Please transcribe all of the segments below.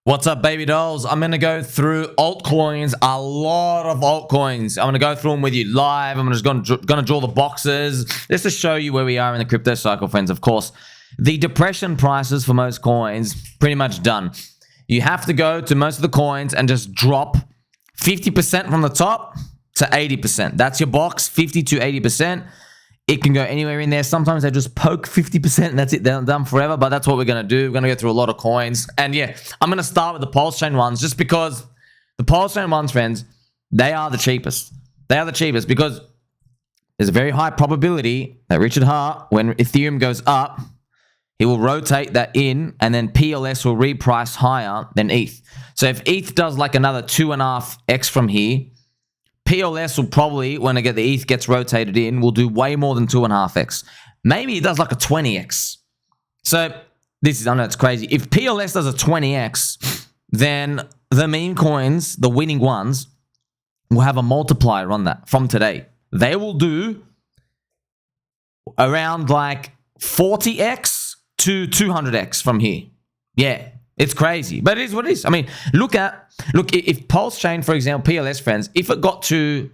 What's up, baby dolls? I'm going to go through altcoins, a lot of altcoins. I'm going to go through them with you live. I'm just going to draw the boxes just to show you where we are in the crypto cycle, friends. Of course, the depression prices for most coins, pretty much done. You have to go to most of the coins and just drop 50% from the top to 80%. That's your box, 50 to 80%. It can go anywhere in there. Sometimes they just poke 50% and that's it. They're done forever, but that's what we're going to do. We're going to go through a lot of coins. And yeah, I'm going to start with the PulseChain ones just because the PulseChain ones, friends, they are the cheapest. They are the cheapest because there's a very high probability that Richard Hart, when Ethereum goes up, he will rotate that in and then PLS will reprice higher than ETH. So if ETH does like another 2.5x from here, PLS will probably, when the ETH gets rotated in, will do way more than 2.5x. Maybe it does like a 20x. So this is, I know it's crazy. If PLS does a 20x, then the meme coins, the winning ones, will have a multiplier on that from today. They will do around like 40x to 200x from here. Yeah. It's crazy, but it is what it is. I mean, look, if PulseChain, for example, PLS, friends, if it got to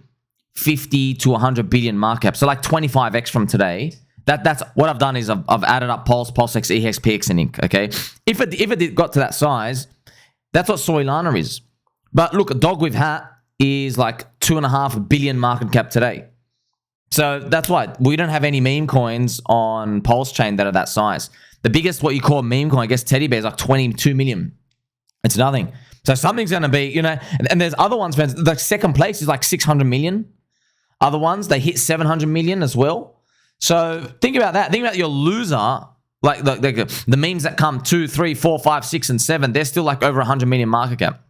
50 to 100 billion market cap, so like 25x from today, that's what I've done is I've added up PulseX, eHEX, PX, and Inc. Okay, if it got to that size, that's what Soylana is. But look, DogWifHat is like 2.5 billion market cap today. So that's why we don't have any meme coins on PulseChain that are that size. The biggest, what you call a meme coin, I guess Teddy Bear, is like 22 million. It's nothing. So something's going to be, you know, and there's other ones, friends. The second place is like 600 million. Other ones, they hit 700 million as well. So think about that. Think about your loser, like the memes that come 2, 3, 4, 5, 6, and 7. They're still like over 100 million market cap.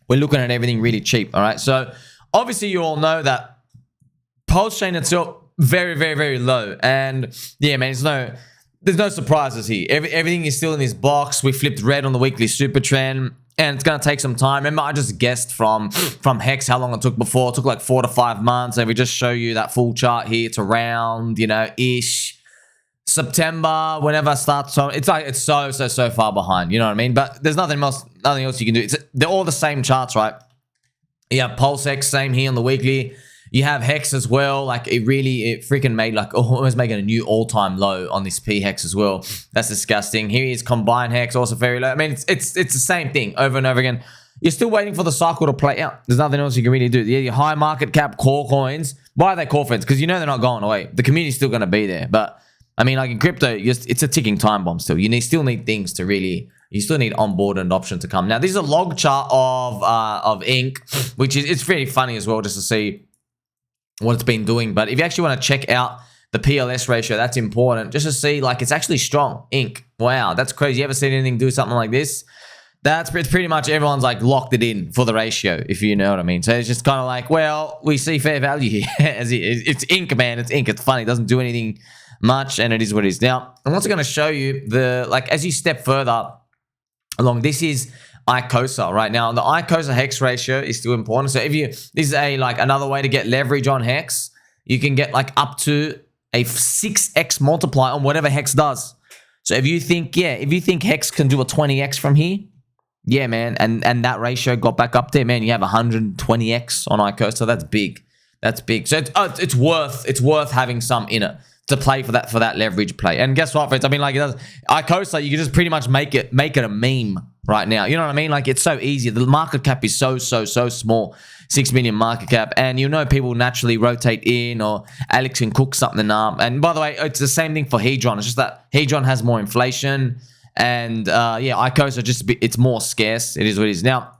We're looking at everything really cheap, all right? So obviously you all know that PulseChain itself, very, very, very low. And yeah, man, there's no surprises here. Everything is still in this box. We flipped red on the weekly super trend, and it's going to take some time. Remember, I just guessed from Hex how long it took before. It took like 4 to 5 months, and we just show you that full chart here. It's around, you know, ish September, whenever it starts. So it's like it's so far behind. You know what I mean? But there's nothing else you can do. They're all the same charts, right? You have PulseX, same here on the weekly. You have Hex as well. Like it freaking made like almost making a new all-time low on this PHEX as well. That's disgusting. Here is combined Hex, also very low. I mean, it's the same thing over and over again. You're still waiting for the cycle to play out. There's nothing else you can really do. Yeah, your high market cap core coins. Why are they core, friends? Because you know they're not going away. The community's still going to be there. But I mean, like in crypto, it's a ticking time bomb still. You still need things to really. You still need onboard and adoption to come. Now, this is a log chart of Ink, which is it's really funny as well just to see what it's been doing. But if you actually want to check out the PLS ratio, that's important just to see like it's actually strong. Ink, wow, that's crazy. You ever seen anything do something like this? It's pretty much everyone's like locked it in for the ratio, if you know what I mean. So it's just kind of like, well, we see fair value here. It's Ink, man. It's Ink. It's funny. It doesn't do anything much, and it is what it is. Now, I'm also going to show you as you step further along, this is Icosa right now. The Icosa Hex ratio is still important. So this is another way to get leverage on Hex. You can get like up to a 6x multiplier on whatever Hex does. So if you think Hex can do a 20x from here, yeah, man, and that ratio got back up there, man, you have 120x on Icosa. That's big. That's big. So it's worth having some in it to play for that leverage play. And guess what, friends? I mean, like Icosa, you can just pretty much make it a meme right now. You know what I mean? Like it's so easy. The market cap is so small, 6 million market cap, and you know people naturally rotate in, or Alex can cook something up. And by the way, it's the same thing for Hedron. It's just that Hedron has more inflation, and yeah, Icosa it's more scarce. It is what it is now.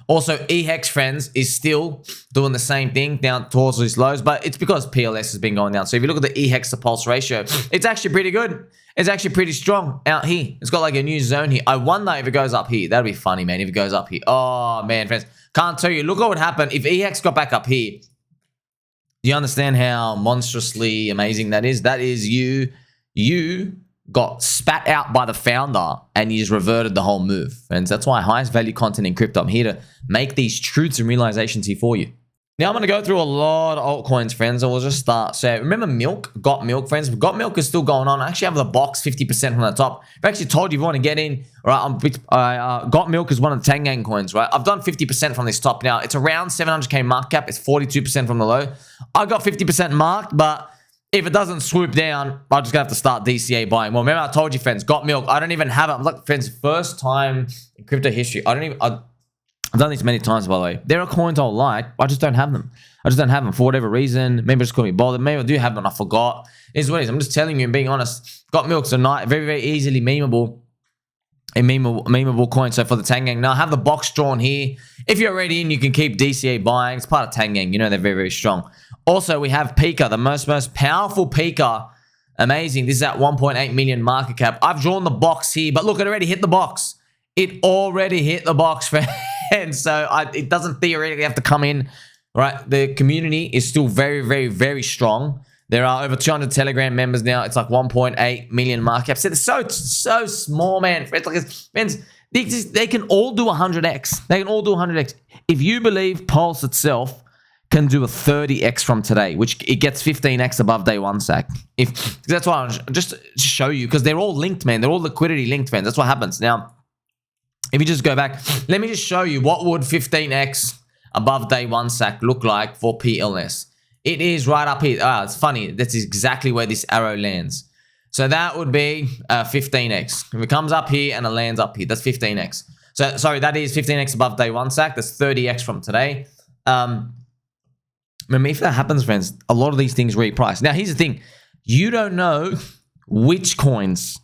Also, eHEX, friends, is still doing the same thing down towards these lows, but it's because PLS has been going down. So if you look at the eHEX to Pulse ratio, it's actually pretty good. It's actually pretty strong out here. It's got like a new zone here. I wonder if it goes up here. That'd be funny, man, if it goes up here. Oh, man, friends. Can't tell you. Look what would happen if eHEX got back up here. Do you understand how monstrously amazing that is? That is you got spat out by the founder and you just reverted the whole move. And that's why highest value content in crypto. I'm here to make these truths and realizations here for you. Now I'm going to go through a lot of altcoins, friends, and we'll just start. So remember Milk? Got Milk, friends. Got Milk is still going on. I actually have the box 50% from the top. I've actually told you if you want to get in, right? Got Milk is one of the Tang Gang coins, right? I've done 50% from this top now. It's around 700k market cap. It's 42% from the low. I got 50% marked, but if it doesn't swoop down, I'm just going to have to start DCA buying. Well, remember I told you, friends, Got Milk. I don't even have it. I'm like, friends, first time in crypto history. I've done this many times, by the way. There are coins I'll like, I just don't have them. I just don't have them for whatever reason. Maybe I just couldn't be bothered. Maybe I do have them and I forgot. It is what it is. I'm just telling you and being honest. Got Milk's a very, very easily memeable. A memeable coin. So for the Tang Gang, now I have the box drawn here. If you're already in, you can keep DCA buying. It's part of Tang Gang. You know they're very, very strong. Also, we have Pika, the most powerful Pika. Amazing. This is at 1.8 million market cap. I've drawn the box here, but look, it already hit the box. It already hit the box, friends. So it doesn't theoretically have to come in, right? The community is still very, very, very strong. There are over 200 Telegram members now. It's like 1.8 million market cap. So it's so small, man. Friends, they can all do 100x. They can all do 100x. If you believe Pulse itself can do a 30x from today, which it gets 15x above day one sack. That's why I'm just to show you, because they're all linked, man. They're all liquidity linked, friends. That's what happens. Now, if you just go back, let me just show you what would 15x above day one sack look like for PLS. It is right up here. It's funny. That's exactly where this arrow lands. So that would be 15x. If it comes up here and it lands up here, that's 15x. So, sorry, that is 15x above day one sack. That's 30x from today. Remember, if that happens, friends, a lot of these things reprice. Now, here's the thing. You don't know which coins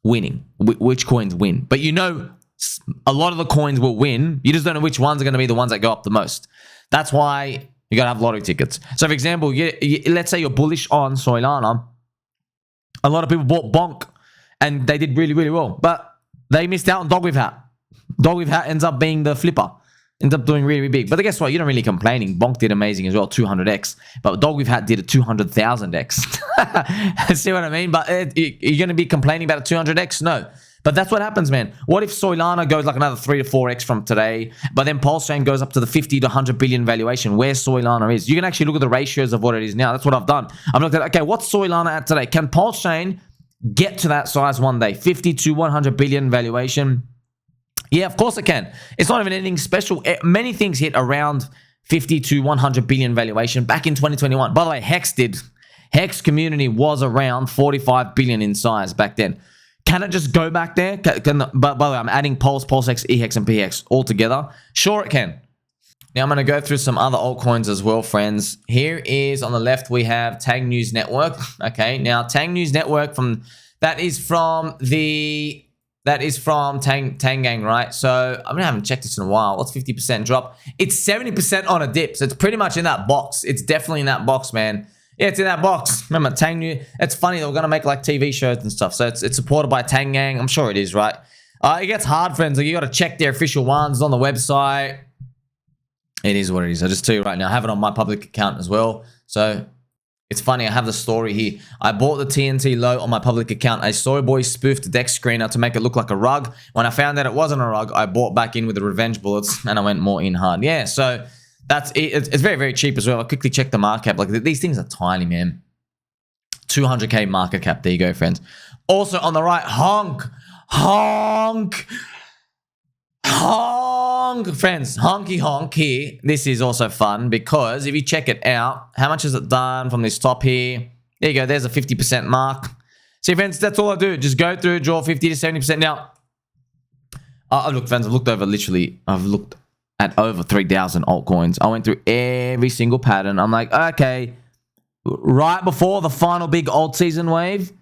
which coins win. But you know a lot of the coins will win. You just don't know which ones are going to be the ones that go up the most. That's why you got to have lottery tickets. So, for example, let's say you're bullish on Soylana. A lot of people bought Bonk, and they did really, really well. But they missed out on DogWifHat. DogWifHat ends up being the flipper. Ends up doing really, really big. But guess what? You're not really complaining. Bonk did amazing as well, 200x. But DogWifHat did a 200,000x. See what I mean? But you're going to be complaining about a 200x? No. But that's what happens, man. What if Soylana goes like another 3 to 4x from today, but then PulseChain goes up to the 50 to 100 billion valuation, where Soylana is? You can actually look at the ratios of what it is now. That's what I've done. I've looked at, okay, what's Soylana at today? Can PulseChain get to that size one day? 50 to 100 billion valuation? Yeah, of course it can. It's not even anything special. Many things hit around 50 to 100 billion valuation back in 2021. By the way, HEX did. HEX community was around 45 billion in size back then. Can it just go back there? But by the way, I'm adding Pulse, PulseX, eHEX, and PX all together. Sure, it can. Now, I'm going to go through some other altcoins as well, friends. Here is, on the left, we have Tang News Network. Okay, now, Tang News Network, that is from Tang Gang, right? So, I haven't checked this in a while. What's 50% drop? It's 70% on a dip, so it's pretty much in that box. It's definitely in that box, man. Yeah, it's in that box. Remember, Tang News. It's funny, they're going to make like TV shows and stuff. So it's supported by Tang Gang. I'm sure it is, right? It gets hard, friends. Like, you got to check their official ones on the website. It is what it is. I just tell you right now, I have it on my public account as well. So it's funny. I have the story here. I bought the TNT low on my public account. A soy boy spoofed the deck screener to make it look like a rug. When I found that it wasn't a rug, I bought back in with the revenge bullets and I went more in hard. Yeah, so that's it. It's very, very cheap as well. I quickly checked the market cap. Like, these things are tiny, man. 200k market cap. There you go, friends. Also on the right, Honk. Friends, honky honk here. This is also fun because if you check it out, how much has it done from this top here? There you go. There's a 50% mark. See, friends, that's all I do. Just go through, draw 50 to 70%. Now, look, friends, I've looked at over 3,000 altcoins. I went through every single pattern. I'm like, okay, right before the final big alt season wave,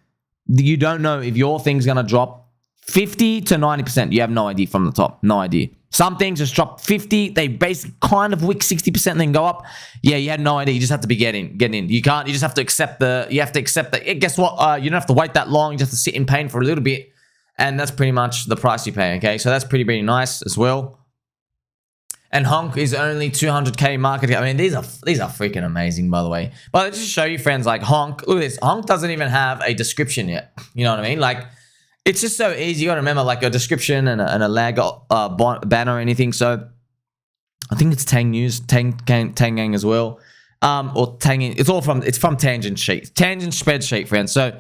you don't know if your thing's going to drop 50 to 90%. You have no idea from the top. No idea. Some things just drop 50. They basically kind of wick 60% and then go up. Yeah, you had no idea. You just have to be getting in. You just have to accept guess what? You don't have to wait that long. You just have to sit in pain for a little bit. And that's pretty much the price you pay, okay? So that's pretty nice as well. And Honk is only 200k market cap. I mean, these are freaking amazing, by the way. But just to show you, friends, like Honk, look at this. Honk doesn't even have a description yet. You know what I mean? Like, it's just so easy. You got to remember, like, a description and a lag banner or anything. So I think it's Tang News, Tang Gang as well. Or Tang, it's from Tangent Spreadsheet, friends. So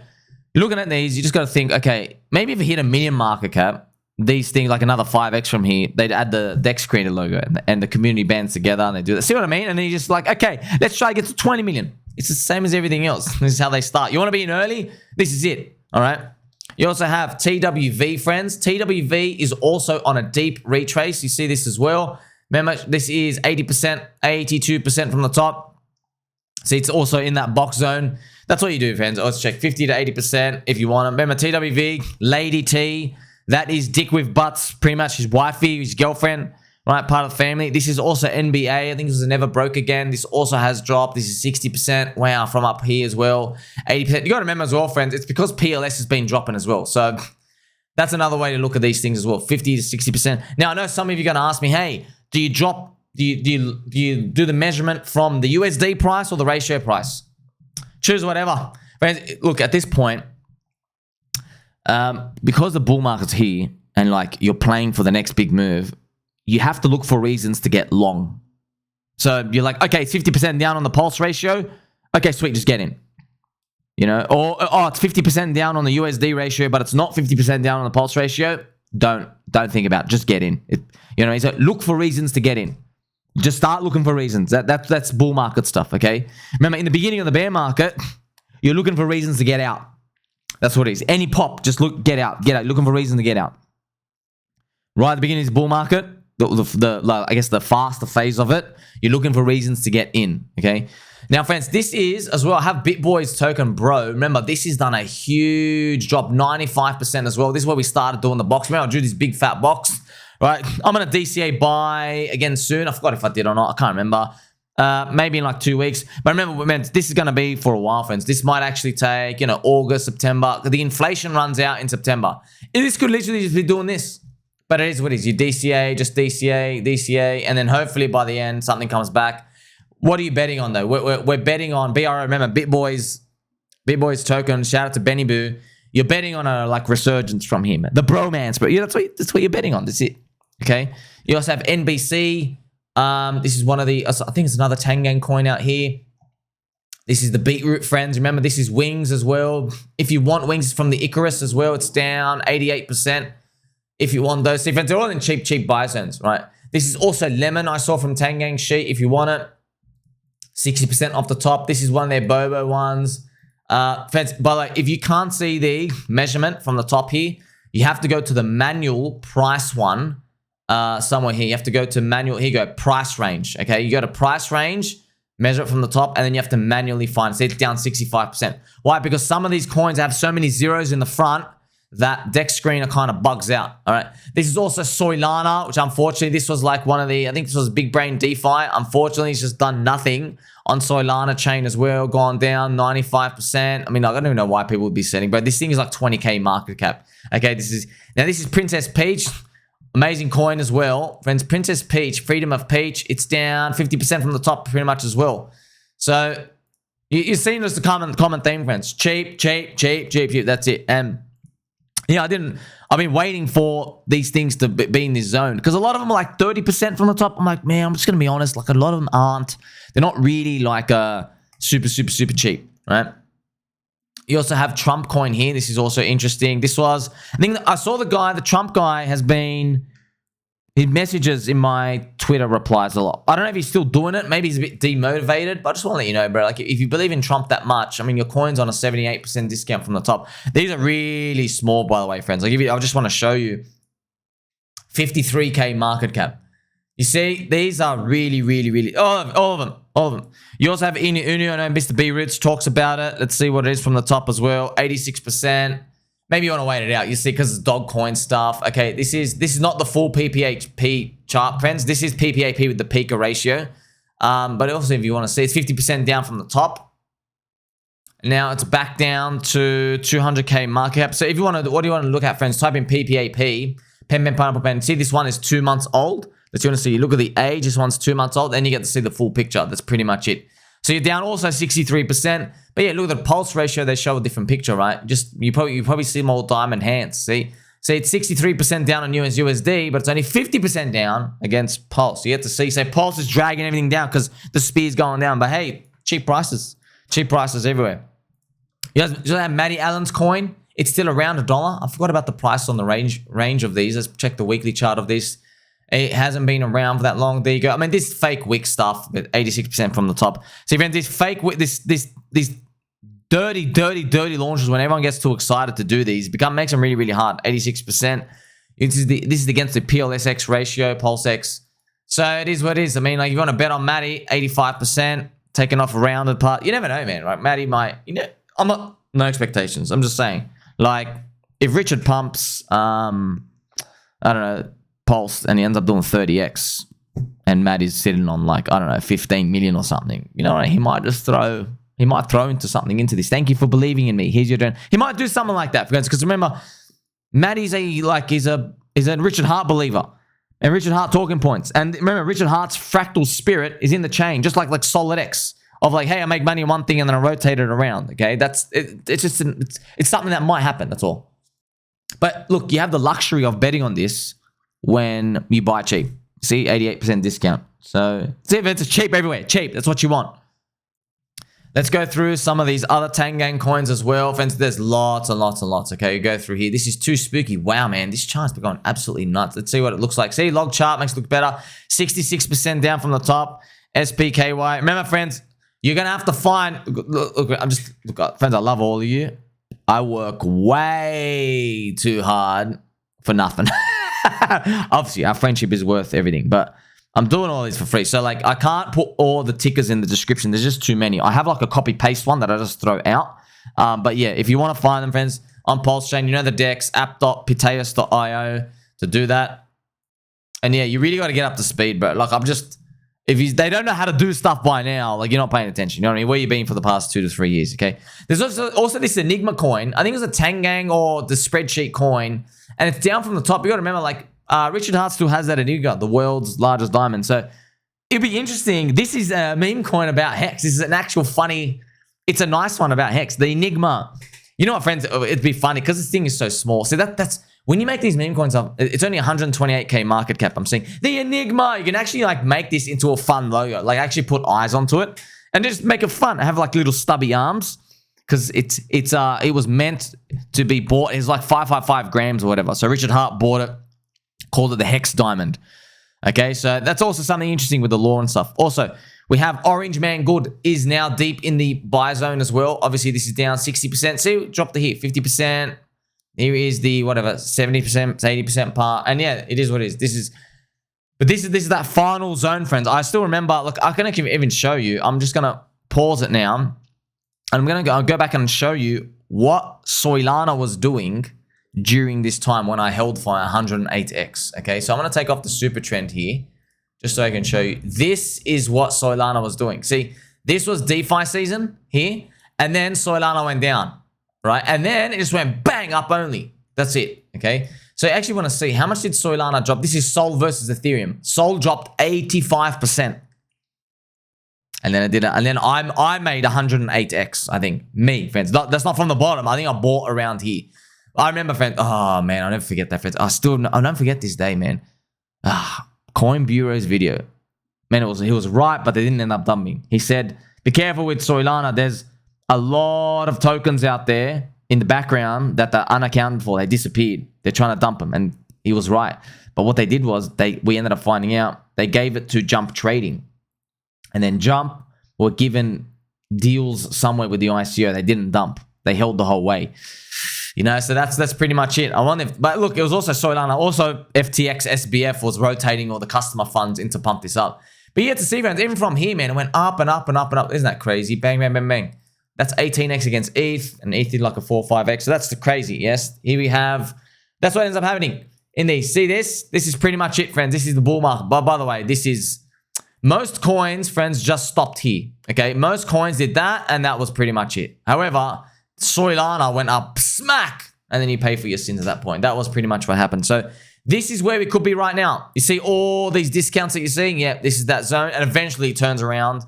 you're looking at these, you just got to think, okay, maybe if it hit $1 million market cap, these things like another 5x from here, they'd add the DEX creator logo and the community bands together and they do that. See what I mean? And then you're just like, okay, let's try to get to 20 million. It's the same as everything else. This is how they start. You want to be in early? This is it. All right. You also have TWV, friends. TWV is also on a deep retrace. You see this as well. Remember, this is 80%, 82% from the top. See, it's also in that box zone. That's what you do, friends. Let's check 50 to 80% if you want them. Remember, TWV, Lady T. That is DickWifButt's pretty much his wifey, his girlfriend, right? Part of the family. This is also NBA. I think this was never broke again. This also has dropped. This is 60%. Wow, from up here as well. 80%. You got to remember as well, friends, it's because PLS has been dropping as well. So that's another way to look at these things as well. 50 to 60%. Now, I know some of you are going to ask me, hey, do you do the measurement from the USD price or the ratio price? Choose whatever. Friends, look, at this point, because the bull market's here and like you're playing for the next big move, you have to look for reasons to get long. So you're like, okay, it's 50% down on the pulse ratio. Okay, sweet, just get in. You know, or oh, it's 50% down on the USD ratio, but it's not 50% down on the pulse ratio. Don't think about it. Just get in. You know, so look for reasons to get in. Just start looking for reasons. That's bull market stuff, okay? Remember, in the beginning of the bear market, you're looking for reasons to get out. That's what it is. Any pop, just get out. Looking for reason to get out. Right at the beginning of the bull market, I guess the faster phase of it, you're looking for reasons to get in, okay? Now, friends, this is, as well, I have BitBoy's token, bro. Remember, this has done a huge drop, 95% as well. This is where we started doing the box. Remember, I drew this big fat box, right? I'm going to DCA buy again soon. I forgot if I did or not. I can't remember. Maybe in like 2 weeks. But remember, this is going to be for a while, friends. This might actually take, you know, August, September. The inflation runs out in September. This could literally just be doing this. But it is what it is. You DCA, just DCA, and then hopefully by the end, something comes back. What are you betting on, though? We're betting on BRO. Remember, BitBoy's token. Shout out to Benny Boo. You're betting on a like resurgence from him. The Bromance, but yeah, that's what you're betting on. That's it. Okay. You also have NBC. This is one of the, I think it's another Tang Gang coin out here. This is the Beetroot, friends. Remember, this is Wings as well. If you want Wings from the Icarus as well, it's down 88%. If you want those, see, friends, they're all in cheap buy zones, right? This is also Lemon I saw from Tang Gang Sheet. If you want it, 60% off the top. This is one of their Bobo ones. Friends, by the way, if you can't see the measurement from the top here, you have to go to the manual price one. Somewhere here, you have to go to manual. Here you go, price range. Okay, you go to price range, measure it from the top, and then you have to manually find it. See, it's down 65%. Why? Because some of these coins have so many zeros in the front that DEX screener kind of bugs out. All right. This is also Soylana, which unfortunately, this was like one of the, I think this was Big Brain DeFi. Unfortunately, it's just done nothing on Solana chain as well, gone down 95%. I mean, I don't even know why people would be selling, but this thing is like 20K market cap. Okay, this is Princess Peach. Amazing coin as well. Friends, Princess Peach, Freedom of Peach, it's down 50% from the top pretty much as well. So you're seeing this the common theme, friends. Cheap. That's it. And yeah, I've been waiting for these things to be in this zone because a lot of them are like 30% from the top. I'm like, man, I'm just going to be honest. Like a lot of them aren't. They're not really like super cheap, right? You also have Trump coin here. This is also interesting. This was, I think I saw the Trump guy has been, he messages in my Twitter replies a lot. I don't know if he's still doing it. Maybe he's a bit demotivated, but I just want to let you know, bro, like if you believe in Trump that much, I mean, your coin's on a 78% discount from the top. These are really small, by the way, friends. I just want to show you 53K market cap. You see, these are really, all of them. You also have Uno, I know Mr. B Rich talks about it. Let's see what it is from the top as well. 86%. Maybe you want to wait it out. You see, because it's dog coin stuff. Okay, this is not the full PPAP chart, friends. This is PPAP with the Pika ratio. But also, if you want to see, it's 50% down from the top. Now it's back down to 200K market cap. So if you want to, what do you want to look at, friends? Type in PPAP, pen, pineapple, pen. See, this one is 2 months old. That's you want to see. You look at the age. This one's 2 months old. Then you get to see the full picture. That's pretty much it. So you're down also 63%. But yeah, look at the pulse ratio. They show a different picture, right? Just you probably see more diamond hands. See, See, it's 63% down on USD, but it's only 50% down against Pulse. You get to see, say, Pulse is dragging everything down because the speed's going down. But hey, cheap prices everywhere. You guys have Matty Allen's coin. It's still around $1. I forgot about the price on the range of these. Let's check the weekly chart of this. It hasn't been around for that long. There you go. I mean, this fake wick stuff, but 86% from the top. See, friends, this fake wick, these dirty launches, when everyone gets too excited to do these, makes them really hard. 86%. This is against the PLSX ratio, PulseX. So it is what it is. I mean, like, you want to bet on Matty, 85%, taking off a rounded part. You never know, man. Right? Matty might, no expectations. I'm just saying. Like, if Richard pumps, I don't know, Pulse, and he ends up doing 30x, and Matt is sitting on, like, I don't know, 15 million or something, you know, he might just throw into something into this. Thank you for believing in me. Here's your turn. He might do something like that, because remember, Matt is a Richard Hart believer, and Richard Hart talking points. And remember, Richard Hart's fractal spirit is in the chain, just like Solid X. Of like, hey, I make money on one thing and then I rotate it around. Okay, that's it. It's something that might happen. That's all. But look, you have the luxury of betting on this when you buy cheap. See, 88% discount. So see, it's cheap everywhere. Cheap. That's what you want. Let's go through some of these other Tang Gang coins as well. Friends, there's lots and lots and lots. Okay, you go through here. This is too spooky. Wow, man, this chart's been going absolutely nuts. Let's see what it looks like. See, log chart makes it look better. 66% down from the top. SPKY. Remember, friends, you're going to have to find, look, friends, I love all of you. I work way too hard for nothing. Obviously, our friendship is worth everything, but I'm doing all this for free. So, like, I can't put all the tickers in the description. There's just too many. I have, like, a copy-paste one that I just throw out. But, yeah, if you want to find them, friends, on PulseChain, you know the DEX, app.piteus.io to do that. And, yeah, you really got to get up to speed, bro. Like, they don't know how to do stuff by now, like, you're not paying attention. You know what I mean? Where you been for the past 2 to 3 years, okay? There's also this ENIGMA coin. I think it's a Tang Gang or the spreadsheet coin, and it's down from the top. You got to remember, like, Richard Hart still has that ENIGMA, the world's largest diamond. So it'd be interesting. This is a meme coin about HEX. This is an actual funny, it's a nice one about HEX. The ENIGMA. You know what, friends? It'd be funny because this thing is so small. See, that's when you make these meme coins up, it's only 128k market cap. I'm saying the ENIGMA. You can actually, like, make this into a fun logo, like actually put eyes onto it and just make it fun. Have, like, little stubby arms because it was meant to be bought. It's like 555 grams or whatever. So Richard Hart bought it, called it the Hex Diamond. Okay, so that's also something interesting with the law and stuff. Also, we have Orange Man Good is now deep in the buy zone as well. Obviously, this is down 60%. See, we dropped the hit, 50%. Here is the, whatever, 70%, 80% par. And yeah, it is what it is. This is that final zone, friends. I still remember, look, I can even show you. I'm just going to pause it now. And I'm going to go back and show you what Soylana was doing during this time when I held for 108x. Okay, so I'm going to take off the super trend here just so I can show you. This is what Soylana was doing. See, this was DeFi season here, and then Soylana went down, right? And then it just went bang up only. That's it, okay? So I actually want to see how much did Soylana drop. This is Sol versus Ethereum. Sol dropped 85%. And then I made 108x, I think. Me, friends. That's not from the bottom. I think I bought around here. I remember, friends. Oh, man, I'll never forget that, friends. I'll never forget this day, man. Coin Bureau's video. Man, he was right, but they didn't end up dumping. He said, be careful with Soylana. There's a lot of tokens out there in the background that are unaccounted for. They disappeared. They're trying to dump them. And he was right. But what they did was we ended up finding out they gave it to Jump Trading. And then Jump were given deals somewhere with the ICO. They didn't dump. They held the whole way. You know, so that's pretty much it. I wonder if, but look, it was also Solana. Also, FTX SBF was rotating all the customer funds in to pump this up. But you have to see, friends, even from here, man, it went up and up and up and up. Isn't that crazy? Bang, bang, bang, bang. That's 18x against ETH, and ETH did like a 4 or 5x. So that's the crazy, yes? Here we have, that's what ends up happening in these. See this? This is pretty much it, friends. This is the bull market. But by the way, this is, most coins, friends, just stopped here. Okay, most coins did that, and that was pretty much it. However, Soylana went up smack, and then you pay for your sins at that point. That was pretty much what happened. So this is where we could be right now. You see all these discounts that you're seeing? Yeah, this is that zone, and eventually it turns around,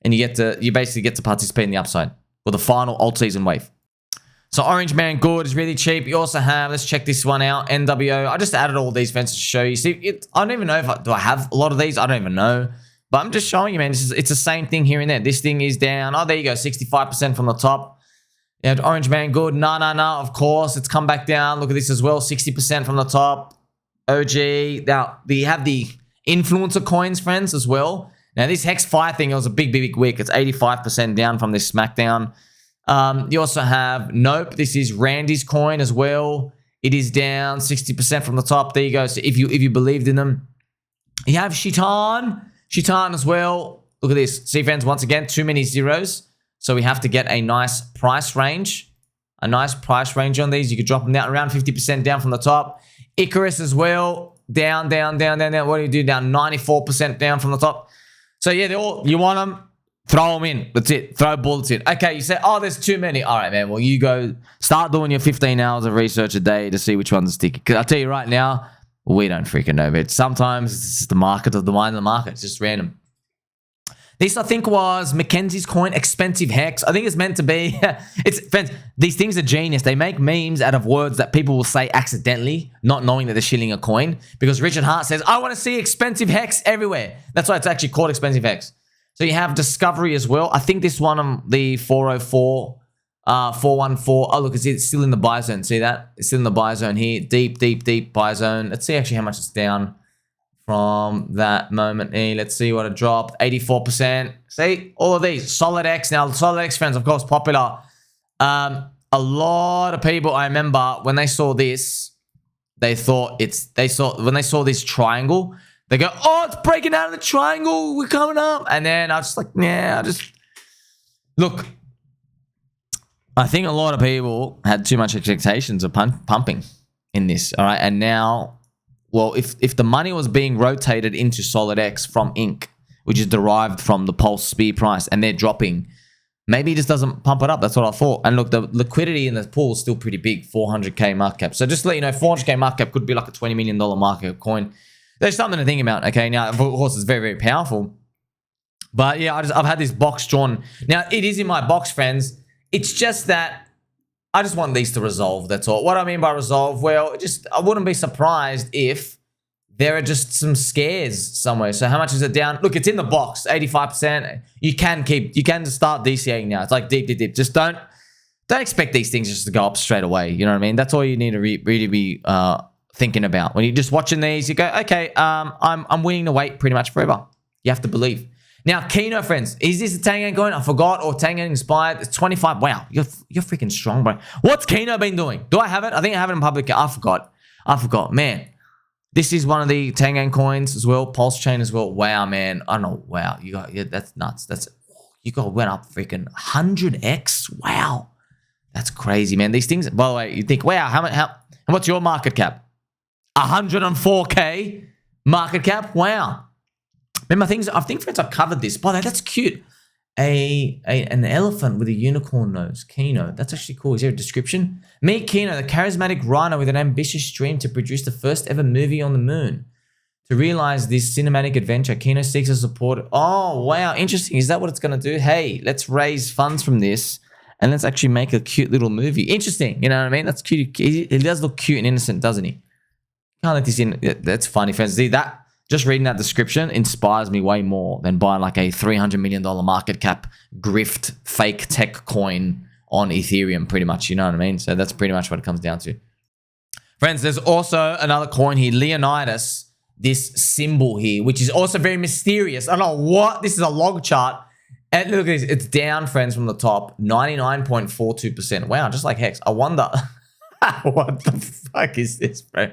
and you basically get to participate in the upside or the final alt season wave. So Orange Man Good is really cheap. You also have, let's check this one out, NWO. I just added all these fences to show you. See, I don't even know if do I have a lot of these. I don't even know. But I'm just showing you, man. It's the same thing here and there. This thing is down. Oh, there you go. 65% from the top. And Orange Man Good. No. Of course, it's come back down. Look at this as well. 60% from the top. OG. Now, you have the influencer coins, friends, as well. Now, this Hex Fire thing, it was a big wick. It's 85% down from this smackdown. You also have Nope. This is Randy's coin as well. It is down 60% from the top. There you go. So if you believed in them, you have Shitan as well. Look at this. See, friends, once again, too many zeros. So we have to get a nice price range. A nice price range on these. You could drop them down around 50% down from the top. Icarus as well. Down. What do you do? Down 94% down from the top. So yeah, they're all, you want them, throw them in. That's it. Throw bullets in. Okay, you say, oh, there's too many. All right, man. Well, you go start doing your 15 hours of research a day to see which ones stick. Because I'll tell you right now, we don't freaking know, but sometimes it's just the market of the mind of the market. It's just random. This, I think, was Mackenzie's coin, expensive hex. I think it's meant to be. Friends, these things are genius. They make memes out of words that people will say accidentally, not knowing that they're shilling a coin. Because Richard Hart says, I want to see expensive hex everywhere. That's why it's actually called expensive hex. So you have Discovery as well. I think this one on the 404, 414. Oh, look, it's still in the buy zone. See that? It's still in the buy zone here. Deep buy zone. Let's see actually how much it's down from that moment. Let's see what it dropped. 84%. See, all of these. Solid X. Now, Solid X, friends, of course, popular. A lot of people, I remember, when they saw this, when they saw this triangle, they go, oh, it's breaking out of the triangle. We're coming up. And then I was just like, yeah, look, I think a lot of people had too much expectations of pumping in this. All right. And now, well, if the money was being rotated into Solid X from Inc., which is derived from the Pulse Spear price, and they're dropping, maybe it just doesn't pump it up. That's what I thought. And look, the liquidity in the pool is still pretty big, 400K market cap. So just to let you know, 400K market cap could be like a $20 million market cap coin. There's something to think about, okay? Now, of course, it's very powerful. But yeah, I've had this box drawn. Now, it is in my box, friends. It's just that I just want these to resolve, that's all. What I mean by resolve, well, I wouldn't be surprised if there are just some scares somewhere. So how much is it down? Look, it's in the box, 85%. You can just start DCAing now. It's like deep. Just don't expect these things just to go up straight away. You know what I mean? That's all you need to really be thinking about. When you're just watching these, you go, okay, I'm willing to wait pretty much forever. You have to believe. Now, KINO, friends, is this a Tang Gang coin? I forgot, or Tang Gang inspired? It's 25. Wow, you're freaking strong, bro. What's KINO been doing? Do I have it? I think I have it in public. I forgot. Man, this is one of the Tang Gang coins as well. PulseChain as well. Wow, man. I don't know. Wow, that's nuts. Went up freaking 100x. Wow, that's crazy, man. These things. By the way, you think, wow, how? What's your market cap? 104K market cap. Wow. Remember things, I think, friends, I've covered this. By the way, that's cute. An elephant with a unicorn nose. KINO. That's actually cool. Is there a description? Meet KINO, the charismatic rhino with an ambitious dream to produce the first ever movie on the moon. To realize this cinematic adventure, KINO seeks a support. Oh, wow. Interesting. Is that what it's going to do? Hey, let's raise funds from this and let's actually make a cute little movie. Interesting. You know what I mean? That's cute. He does look cute and innocent, doesn't he? Can't let this in. That's funny, friends. See, just reading that description inspires me way more than buying like a $300 million market cap grift fake tech coin on Ethereum, pretty much. You know what I mean? So that's pretty much what it comes down to. Friends, there's also another coin here, Leonidas, this symbol here, which is also very mysterious. I don't know what. This is a log chart. And look at this. It's down, friends, from the top, 99.42%. Wow, just like Hex. I wonder, what the fuck is this, bro?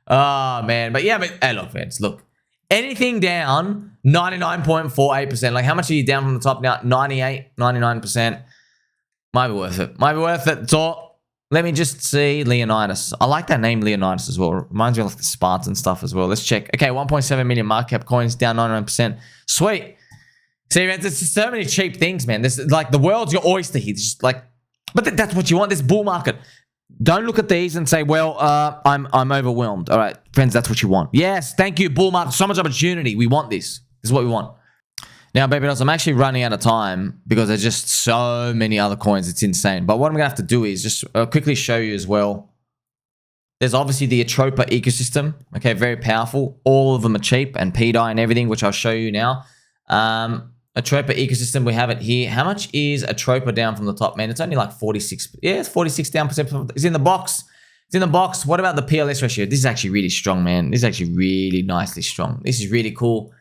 Oh, man. But yeah, hey, look, friends, look. Anything down, 99.48%. Like, how much are you down from the top now? 98, 99%. Might be worth it. Might be worth it. So, let me just see Leonidas. I like that name, Leonidas, as well. Reminds me of like the Spartan stuff as well. Let's check. Okay, 1.7 million market cap coins, down 99%. Sweet. See, man, there's just so many cheap things, man. This like the world's your oyster here. It's just like, but that's what you want. This bull market. Don't look at these and say, well, I'm overwhelmed. All right, friends, that's what you want. Yes, thank you, bull market. So much opportunity. We want this. This is what we want. Now, baby dolls, I'm actually running out of time because there's just so many other coins. It's insane. But what I'm going to have to do is just quickly show you as well. There's obviously the ATROPA ecosystem. Okay, very powerful. All of them are cheap and pDAI and everything, which I'll show you now. ATROPA ecosystem, we have it here. How much is ATROPA down from the top, man? It's only like 46. Yeah, it's 46 down percent. It's in the box. It's in the box. What about the PLS ratio? This is actually really strong, man. This is actually really nicely strong. This is really cool.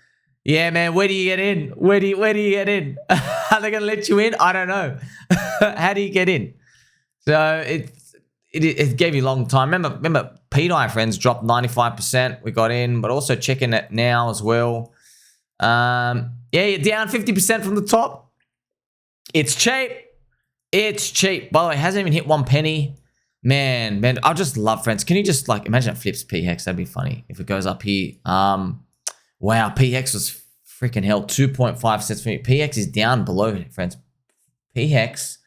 Yeah, man, where do you get in? Where do you get in? Are they going to let you in? I don't know. How do you get in? So it gave you a long time. Remember pDAI, friends, dropped 95%. We got in, but also checking it now as well. Yeah, you're down 50% from the top. It's cheap. It's cheap. By the way, it hasn't even hit 1 penny. Man, I just love, friends. Can you just like imagine it flips pHEX? That'd be funny if it goes up here. Wow, pHEX was freaking hell, 2.5 cents for me. pHEX is down below, friends. pHEX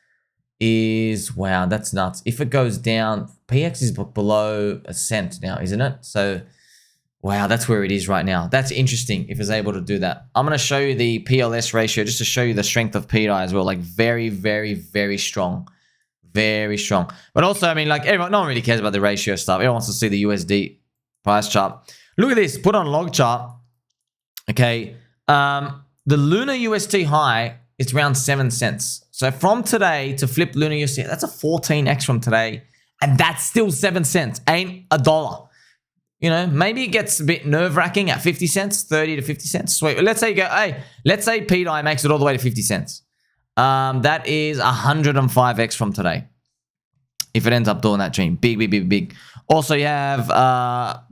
is, wow, that's nuts. If it goes down, pHEX is below a cent now, isn't it? So, wow, that's where it is right now. That's interesting if it's able to do that. I'm going to show you the PLS ratio just to show you the strength of pDAI as well. Like very, very, very strong. Very strong. But also, I mean, like no one really cares about the ratio stuff. Everyone wants to see the USD price chart. Look at this. Put on log chart. Okay, the Luna USD high is around 7 cents. So from today to flip Luna USD, that's a 14x from today, and that's still 7 cents. Ain't a dollar. You know, maybe it gets a bit nerve-wracking at 50 cents, 30 to 50 cents. Sweet. Let's say you go, hey, let's say pDAI makes it all the way to 50 cents. That is 105x from today. If it ends up doing that dream. Big, big, big, big. Also, you have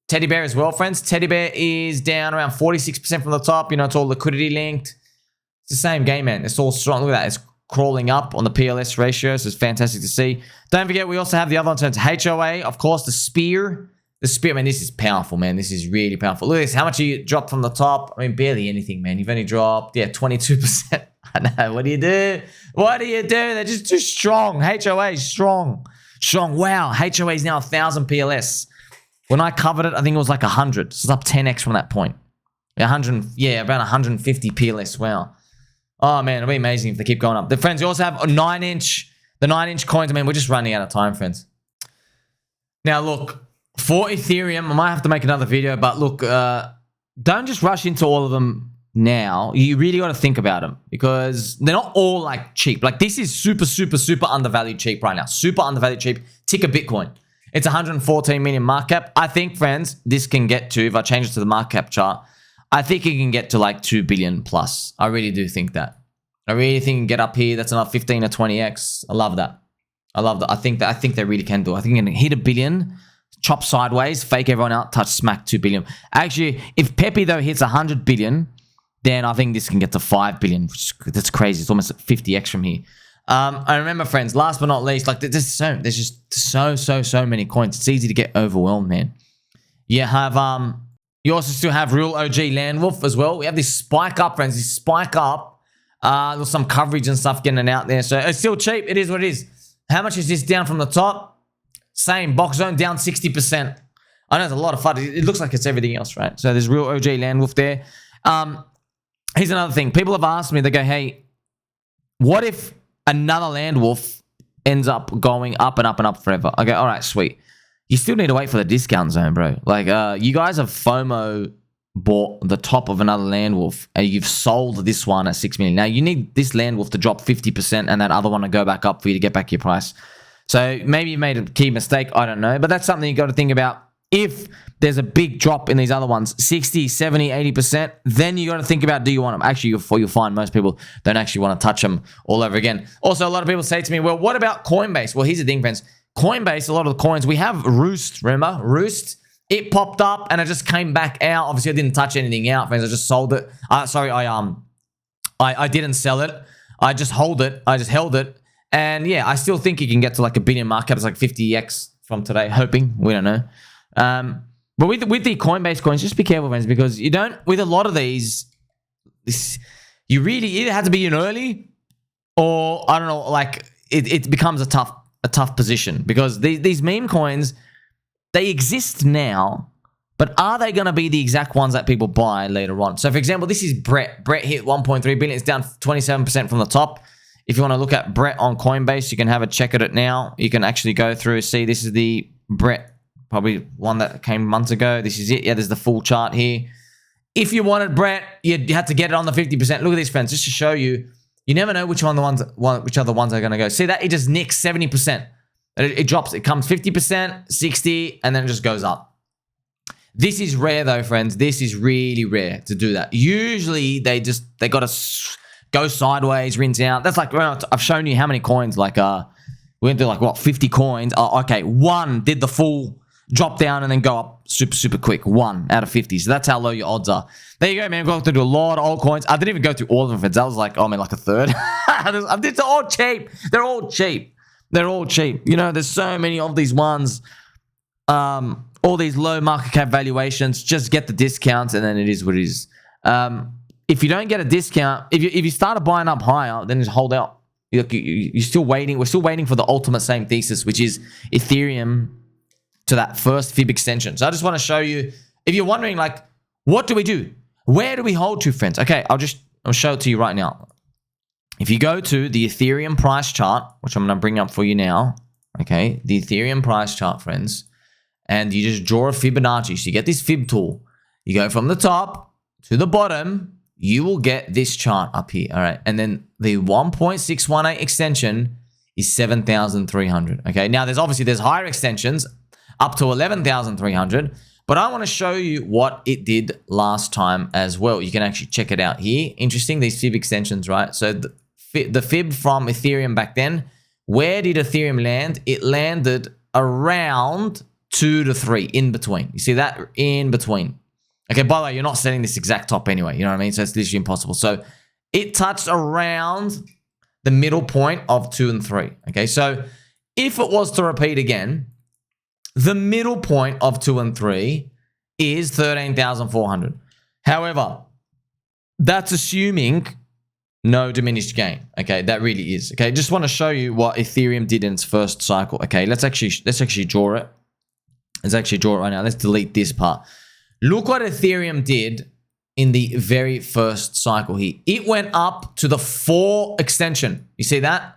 Teddy Bear as well, friends. Teddy Bear is down around 46% from the top. You know, it's all liquidity linked. It's the same game, man. It's all strong. Look at that. It's crawling up on the PLS ratio. So it's fantastic to see. Don't forget, we also have the other one. So it's HOA, of course, the spear. The spear, man, this is powerful, man. This is really powerful. Look at this. How much you dropped from the top? I mean, barely anything, man. You've only dropped, yeah, 22%. I know. What do you do? What do you do? They're just too strong. HOA is strong. Strong. Wow. HOA is now 1,000 PLS. When I covered it, I think it was like 100. So it's up 10x from that point. 100, yeah, about 150 PLS. Wow. Oh, man, it'll be amazing if they keep going up. The friends, you also have a 9-inch. The 9-inch coins, I mean, we're just running out of time, friends. Now, look, for Ethereum, I might have to make another video, but look, don't just rush into all of them now. You really got to think about them because they're not all like cheap. Like this is super, super, super undervalued cheap right now. Super undervalued cheap. Ticker Bitcoin. It's 114 million market cap. I think, friends, this can get to, if I change it to the market cap chart, I think it can get to like 2 billion plus. I really do think that. I really think it can get up here. That's another 15 or 20x. I love that. I love that. I think they really can do it. I think it can hit 1 billion, chop sideways, fake everyone out, touch smack 2 billion. Actually, if Pepe though hits 100 billion, then I think this can get to 5 billion. That's crazy. It's almost 50x from here. I remember, friends, last but not least, like there's just so many coins. It's easy to get overwhelmed, man. You have you also still have real OG Landwolf as well. We have this spike up, friends. This spike up. There's some coverage and stuff getting it out there. So it's still cheap. It is what it is. How much is this down from the top? Same. Box zone down 60%. I know it's a lot of fun. It looks like it's everything else, right? So there's real OG Landwolf there. Here's another thing. People have asked me, they go, hey, what if another Landwolf ends up going up and up and up forever? I go, all right, sweet. You still need to wait for the discount zone, bro. Like, you guys have FOMO bought the top of another Landwolf and you've sold this one at 6 million. Now, you need this Landwolf to drop 50% and that other one to go back up for you to get back your price. So maybe you made a key mistake. I don't know. But that's something you got to think about. If there's a big drop in these other ones, 60, 70, 80%, then you got to think about, do you want them? Actually, you'll find most people don't actually want to touch them all over again. Also, a lot of people say to me, well, what about Coinbase? Well, here's the thing, friends. Coinbase, a lot of the coins, we have ROOST, remember? ROOST, it popped up and it just came back out. Obviously, I didn't touch anything out, friends. I just sold it. Sorry, I didn't sell it. I just held it. And yeah, I still think you can get to like 1 billion market cap. It's like 50x from today, hoping. We don't know. But with the Coinbase coins, just be careful, friends, because you don't, with a lot of these, you really either have to be in early or, I don't know, like it becomes a tough position because these meme coins, they exist now, But are they going to be the exact ones that people buy later on? So, for example, this is Brett. Brett hit 1.3 billion. It's down 27% from the top. If you want to look at Brett on Coinbase, you can have a check at it now. You can actually go through, see, this is the Brett, probably one that came months ago. This is it. Yeah, there's the full chart here. If you wanted Brett, you had to get it on the 50%. Look at this, friends, just to show you. You never know which other ones are going to go. See that? It just nicks 70%. It drops. It comes 50%, 60, and then it just goes up. This is rare, though, friends. This is really rare to do that. Usually, they got to go sideways, rinse out. That's like, well, I've shown you how many coins. Like, we went through like, what, 50 coins. Oh, okay, one did the full drop down and then go up super quick. 1 out of 50. So that's how low your odds are. There you go, man. We've got to do a lot of altcoins. I didn't even go through all of them, friends. That was like, oh, man, like a third. They're all cheap. They're all cheap. They're all cheap. You know, there's so many of these ones. All these low market cap valuations. Just get the discounts, and then it is what it is. If you don't get a discount, if you started buying up higher, then just hold out. You're still waiting. We're still waiting for the ultimate same thesis, which is Ethereum to that first Fib extension. So I just want to show you, if you're wondering, like, what do we do? Where do we hold to, friends? Okay, I'll show it to you right now. If you go to the Ethereum price chart, which I'm going to bring up for you now, okay, the Ethereum price chart, friends, and you just draw a Fibonacci. So you get this Fib tool. You go from the top to the bottom, you will get this chart up here, all right? And then the 1.618 extension is 7,300, okay? Now, there's higher extensions up to 11,300, but I want to show you what it did last time as well. You can actually check it out here. Interesting, these Fib extensions, right? So the Fib from Ethereum back then, where did Ethereum land? It landed around 2 to 3, in between. You see that? In between. Okay, by the way, you're not setting this exact top anyway. You know what I mean? So it's literally impossible. So it touched around the middle point of 2 and 3. Okay, so if it was to repeat again, the middle point of 2 and 3 is 13,400. However, that's assuming no diminished gain. Okay, that really is. Okay, just want to show you what Ethereum did in its first cycle. Okay, let's actually draw it. Let's actually draw it right now. Let's delete this part. Look what Ethereum did in the very first cycle here. It went up to the 4 extension. You see that?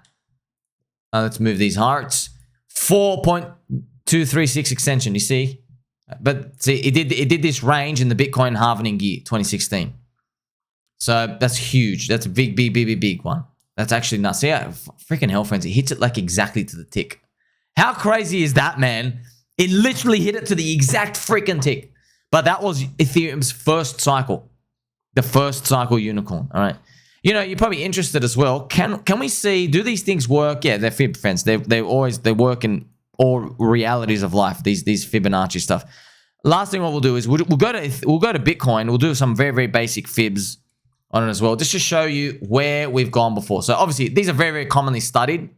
Let's move these hearts. 4.236 extension, you see? But see, it did this range in the Bitcoin halvening year, 2016. So that's huge. That's a big one. That's actually nuts. See, freaking hell, friends. It hits it like exactly to the tick. How crazy is that, man? It literally hit it to the exact freaking tick. But that was Ethereum's first cycle. The first cycle unicorn, all right? You know, you're probably interested as well. Can we see, do these things work? Yeah, they're Fib, friends. They work in all realities of life, these Fibonacci stuff. Last thing what we'll do is we'll go to Bitcoin. We'll do some very, very basic Fibs on it as well, just to show you where we've gone before. So obviously, these are very, very commonly studied.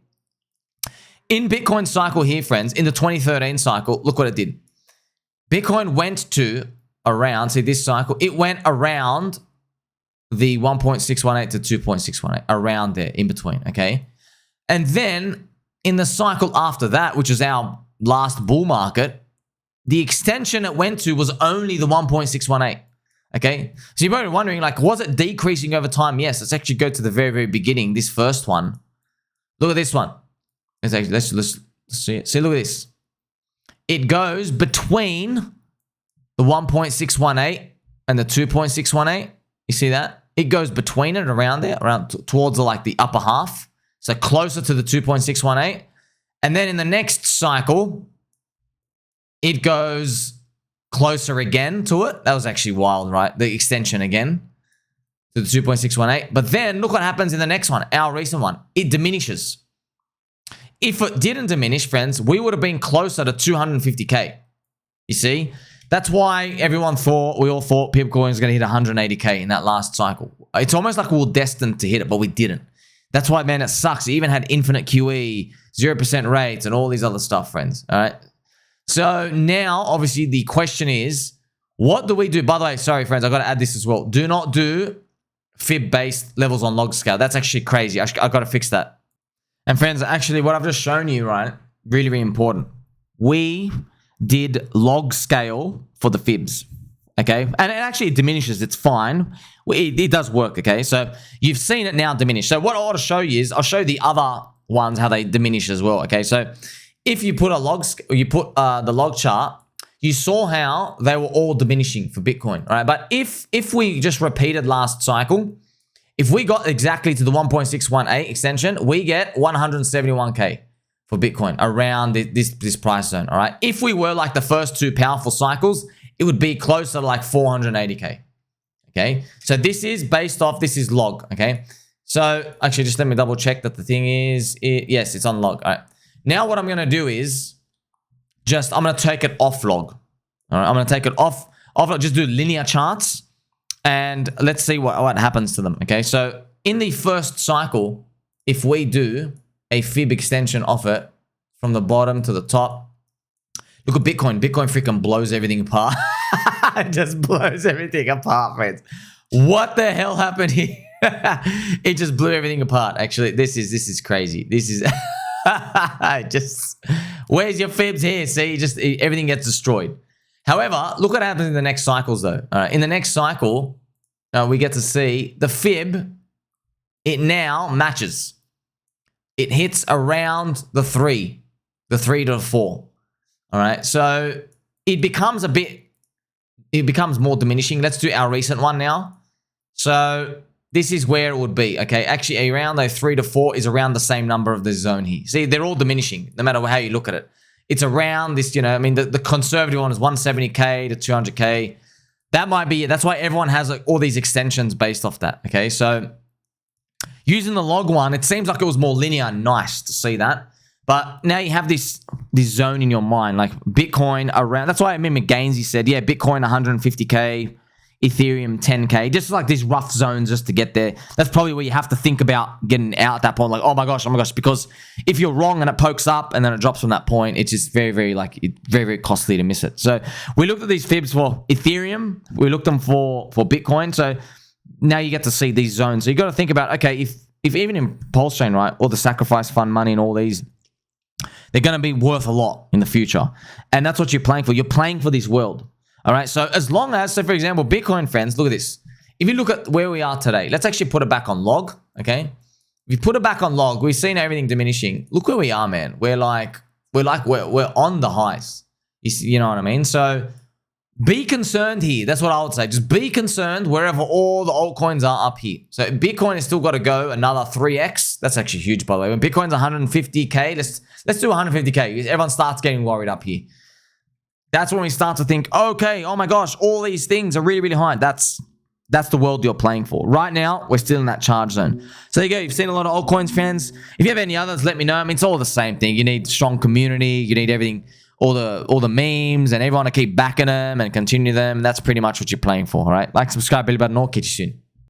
In Bitcoin cycle here, friends, in the 2013 cycle, look what it did. Bitcoin went to around, see this cycle, it went around the 1.618 to 2.618, around there, in between, okay? And then in the cycle after that, which is our last bull market, the extension it went to was only the 1.618, okay? So you're probably wondering, like, was it decreasing over time? Yes, let's actually go to the very, very beginning, this first one. Look at this one. Let's see it. See, look at this. It goes between the 1.618 and the 2.618. You see that? It goes between it, around there, towards the upper half. So closer to the 2.618. And then in the next cycle, it goes closer again to it. That was actually wild, right? The extension again to the 2.618. But then look what happens in the next one, our recent one. It diminishes. If it didn't diminish, friends, we would have been closer to 250K. You see? That's why we all thought Bitcoin was going to hit 180K in that last cycle. It's almost like we were destined to hit it, but we didn't. That's why, man, it sucks. It even had infinite QE, 0% rates, and all these other stuff, friends. All right? So now, obviously, the question is, what do we do? By the way, sorry, friends, I've got to add this as well. Do not do Fib-based levels on log scale. That's actually crazy. I've got to fix that. And friends, actually, what I've just shown you, right, really, really important. We did log scale for the fibs. Okay, and it actually diminishes. It's fine. It does work. Okay, so you've seen it now diminish. So what I want to show you is I'll show you the other ones how they diminish as well. Okay, so if you put a log, the log chart, you saw how they were all diminishing for Bitcoin. All right, but if we just repeated last cycle, if we got exactly to the 1.618 extension, we get 171K for Bitcoin around this price zone. All right, if we were like the first two powerful cycles, it would be closer to like 480K. Okay, so this is based off, this is log. Okay, so actually just let me double check that the thing is, yes, it's on log. All right, now what I'm going to do is I'm going to take it off log. All right, I'm going to take it off log, just do linear charts and let's see what happens to them. Okay, so in the first cycle, if we do a fib extension off it from the bottom to the top, look at Bitcoin. Bitcoin freaking blows everything apart. It just blows everything apart, friends. What the hell happened here? It just blew everything apart. Actually, this is crazy. This is where's your fibs here? See, everything gets destroyed. However, look what happens in the next cycles though. In the next cycle, we get to see the fib. It now matches. It hits around the 3 to the 4. All right, so it becomes more diminishing. Let's do our recent one now. So this is where it would be. Okay, actually around those 3 to 4 is around the same number of the zone here. See, they're all diminishing no matter how you look at it. It's around this, you know, I mean, the conservative one is 170K to 200K. That might be it. That's why everyone has like all these extensions based off that. Okay, so using the log one, it seems like it was more linear. Nice to see that. But now you have this zone in your mind, like Bitcoin around. That's why I remember Gainsey said, yeah, Bitcoin 150K, Ethereum 10K, just like these rough zones just to get there. That's probably where you have to think about getting out at that point. Like, oh my gosh, because if you're wrong and it pokes up and then it drops from that point, it's just very, very costly to miss it. So we looked at these fibs for Ethereum. We looked them for Bitcoin. So now you get to see these zones. So you got to think about, okay, if even in PulseChain, right, all the sacrifice fund money and all these, they're going to be worth a lot in the future. And that's what you're playing for. You're playing for this world. All right. So as long as, so for example, Bitcoin friends, look at this. If you look at where we are today, let's actually put it back on log. Okay. If you put it back on log, we've seen everything diminishing. Look where we are, man. We're on the highs. You know what I mean? So be concerned here. That's what I would say. Just be concerned wherever all the altcoins are up here. So Bitcoin has still got to go another 3x. That's actually huge, by the way. When Bitcoin's 150K, let's do 150K. Everyone starts getting worried up here. That's when we start to think, okay, oh my gosh, all these things are really, really high. That's the world you're playing for. Right now, we're still in that charge zone. So there you go. You've seen a lot of altcoins, fans. If you have any others, let me know. I mean, it's all the same thing. You need strong community. You need everything. All the memes and everyone to keep backing them and continue them. That's pretty much what you're playing for, all right? Like, subscribe, BitBoy, and I'll catch you soon.